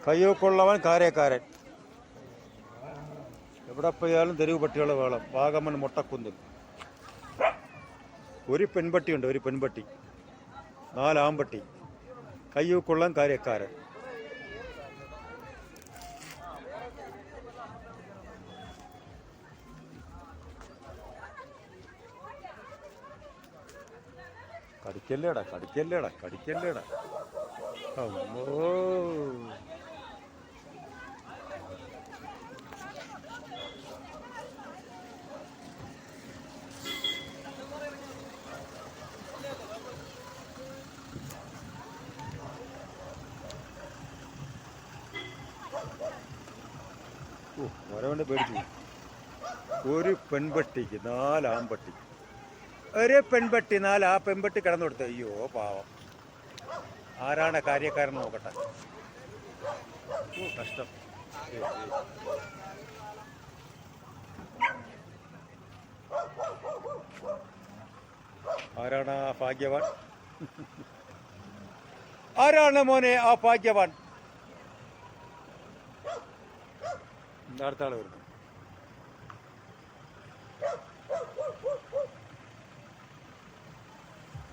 കയ്യൂക്കുള്ളവൻ കാരേക്കാരൻ. എവിടെ പോയാലും തെരുവ് പട്ടികളെ വേളം. വാഗമൺ മൊട്ടക്കുന്നിൽ ഒരു പെൺപട്ടിയുണ്ട്, ഒരു പെൺപട്ടി, 4 ആൺപട്ടി. കയ്യൂക്കുള്ളൻ കാരേക്കാരൻ. കടിക്കല്ലേടാ, കടിക്കല്ലേടാ, കടിക്കല്ലേടാ. അമ്മോ, വരവണ്ട് പേടിച്ചു. ഒരു പെൺപട്ടിക്ക് 4 ആൺപട്ടി. ഒരു പെൺപട്ടി 4, ആ പെൺപട്ടി കിടന്നു കൊടുത്തു. അയ്യോ പാവം. ആരാണ് കാര്യക്കാരൻ നോക്കട്ടെ. കഷ്ടം. ആരാണ് ആ ഭാഗ്യവാൻ? ആരാണ് മോനെ ആ ഭാഗ്യവാൻ? അടുത്ത ആള് വരുന്നു.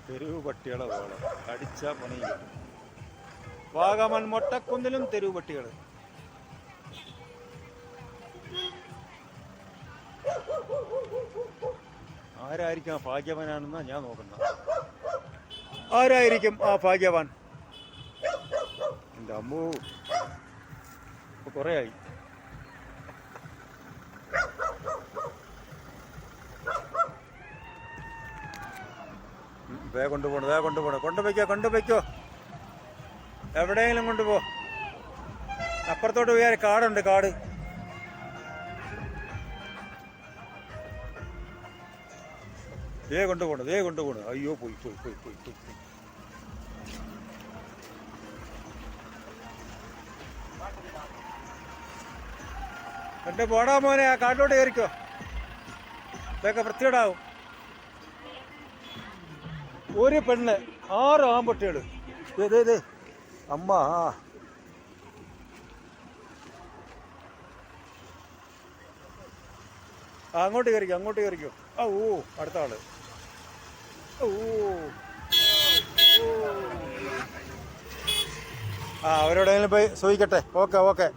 തെരുവ് പട്ടികളെ വേണം. കടിച്ച പണിയില്ല. വാഗമൺ മൊട്ടക്കുന്നിലും തെരുവ് പട്ടികൾ. ആരായിരിക്കും ആ ഭാഗ്യവാനാണെന്നാ ഞാൻ നോക്കുന്നത്. ആരായിരിക്കും ആ ഭാഗ്യവാൻ? എൻ്റെ അമ്മൂ, ഇപ്പൊ കുറേ ആയി. വേ കൊണ്ടുപോകണം, വേ കൊണ്ടുപോകണം. കൊണ്ടുപോയിക്കോ. എവിടെയെങ്കിലും കൊണ്ടുപോ. അപ്പുറത്തോട്ട് പോയാൽ കാടുണ്ട്, കാട്. കൊണ്ടുപോകണം. അയ്യോ, പോയി. എന്റെ പോടാ മോനെ, ആ കാട്ടിലോട്ട് കയറിക്കോ. ഇതൊക്കെ വൃത്തികേടാവും. ഒരു പെണ്ണ്, 6 ആൺപട്ടികൾ. അമ്മ, അങ്ങോട്ട് കയറിക്കോ. ഓ, അടുത്ത ആള്. അവരോടെങ്കിലും പോയി സൂഹിക്കട്ടെ. ഓക്കെ.